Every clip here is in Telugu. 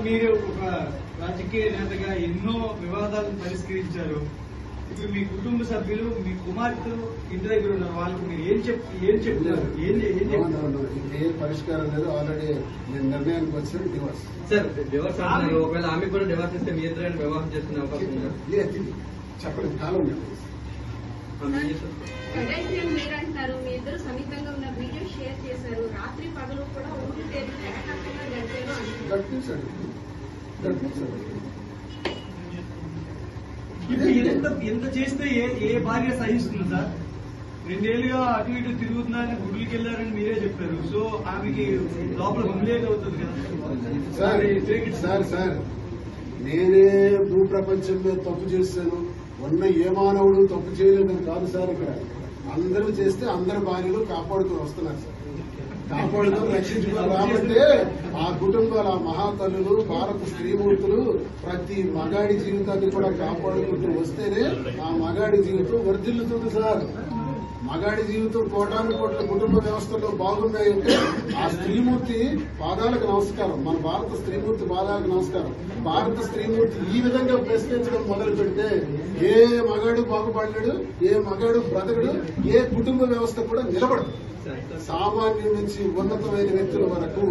మీరు ఒక రాజకీయ నేతగా ఎన్నో వివాదాలను పరిష్కరించారు. ఇప్పుడు మీ కుటుంబ సభ్యులు, మీ కుమార్తెలు ఇంటి దగ్గర ఉన్నారు. వాళ్ళకి మీరు ఏం చెప్తున్నారు? ఏ పరిష్కారం లేదు. ఆల్రెడీ నేను నిర్ణయానికి వచ్చాను. డివోర్స్ సార్, డివోర్స్ అంటున్నారు. ఒకవేళ ఆమె కూడా డివోర్స్ ఇస్తే మీ ఇద్దరు వివాహం చేసుకునే అవకాశం ఉందా? చెప్పలేదు. కాలం మీరంటున్నారు మీ ఇద్దరు సమీపంగా ఉన్న వీడియో షేర్ చేశారు. రాత్రి పగలు కూడా ఊరి పేరు ఎడకట్టగా గడిపారు. ఎంత చేస్తే ఏ భార్య సహిస్తుంది సార్? 2 ఏళ్లుగా అటు ఇటు తిరుగుతున్నారని గుడికి వెళ్ళారని మీరే చెప్పారు. సో ఆమెకి లోపల హుమిలేట్ అవుతుంది కదా. సార్ నేనే భూప్రపంచం మీద తప్పు చేశాను. ఉన్న ఏ మానవుడు తప్పు చేయలేదని కాదు సార్. ఇక్కడ అందరూ చేస్తే అందరి భార్యలు కాపాడుతూ వస్తున్నారు సార్. కాపాడుతూ రక్షించుకుని రాబట్టే ఆ కుటుంబాల మహాతల్లులు, భారత స్త్రీమూర్తులు ప్రతి మగాడి జీవితాన్ని కూడా కాపాడుకుంటూ వస్తేనే ఆ మగాడి జీవితం వర్ధిల్లుతుంది సార్. మగాడి జీవితం కోటాను కోట్ల కుటుంబ వ్యవస్థలో బాగున్నాయంటే ఆ స్త్రీమూర్తి పాదాలకు నమస్కారం. మన భారత స్త్రీమూర్తి పాదాలకు నమస్కారం. భారత స్త్రీమూర్తి ఈ విధంగా ప్రశ్నించడం మొదలు పెడితే ఏ మగాడు బాగుపడలేడు, ఏ మగాడు బ్రతకడు, ఏ కుటుంబ వ్యవస్థ కూడా నిలబడదు. సామాన్యుల నుంచి ఉన్నతమైన వ్యక్తుల వరకు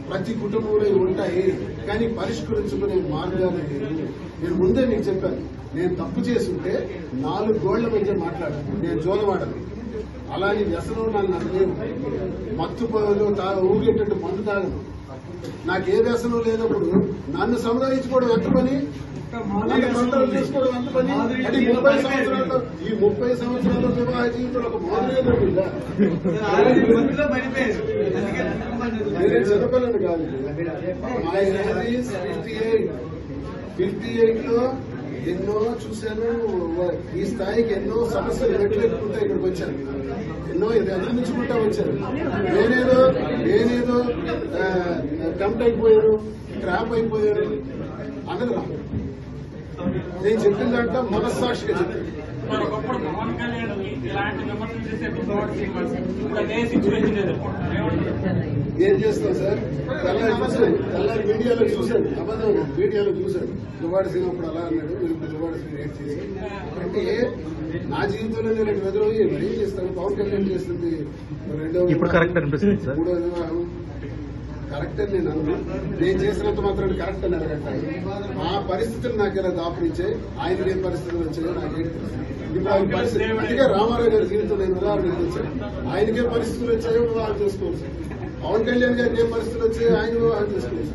ప్రతి కుటుంబంలో ఉంటాయి. కానీ పరిష్కరించుకునే మార్గాలు లేదు. నేను ముందే మీకు చెప్పాను, నేను తప్పు చేస్తుంటే 4 గోళ్ల మధ్య మాట్లాడాను. నేను జోలవాడను. అలాని వ్యసనం నాకు లేవు. మత్తు పొగలు ఊగేటట్టు మందు తాగను. నాకు ఏ వ్యసనం లేనప్పుడు నన్ను సముదాయించుకోవడం ఎంత పని, నన్ను కంట్రోల్ చేసుకోవడం ఎంత పని? అంటే ఈ 30 సంవత్సరాల వివాహ జీవితంలో ఒక మోదలేదు. నేనే చిన్నపిల్లని కాదు. మా ఏజ్ 58 లో ఎన్నో చూశాను. ఈ స్థాయికి ఎన్నో సమస్యలు వెంటలేకుంటా ఇక్కడికి వచ్చాను. ఎన్నో అధిగమించుకుంటా వచ్చాను. నేనేదో టెంప్ట్ అయిపోయాను, ట్రాప్ అయిపోయాను అన్నది రా. నేను చెప్పిన దాంట్లో మనస్సాక్షిగా చెప్పాను. ఏం చేస్తాను సార్? తెల్లారి మీడియాలో చూశాను. అబద్ధం మీడియాలో చూశాను. దువాడ సింగ్ అప్పుడు అలా అన్నాడు, వీళ్ళు దువాడ సింగ్ రేట్ చేసి. అంటే నా జీవితంలో నేను ఎదురయ్యి ఏం చేస్తాను? పవన్ కళ్యాణ్ చేస్తుంది మూడో వివాహం కరెక్ట్ అని నేను అన్నా. నేను చేసినంత మాత్రం కరెక్ట్ అని అడగట్టాను. ఆ పరిస్థితులు నాకు ఎలా దాపురించాయి, ఆయనకి ఏ పరిస్థితులు వచ్చాయో నాకేం తెలుసు. ఇప్పుడు ఆయన పరిస్థితి అందుకే రామారావు గారి జీవితం నేను ఉదాహరణ వచ్చాను. ఆయనకే పరిస్థితులు వచ్చాయో వివాహం చేసుకోవచ్చు. పవన్ కళ్యాణ్ గారికి ఏ పరిస్థితులు వచ్చాయో ఆయన వివాహం చేసుకోవచ్చు.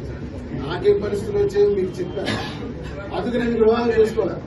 నాకేం పరిస్థితులు వచ్చాయో మీకు చెప్పాను. అందుకు నేను వివాహం చేసుకోవాలి.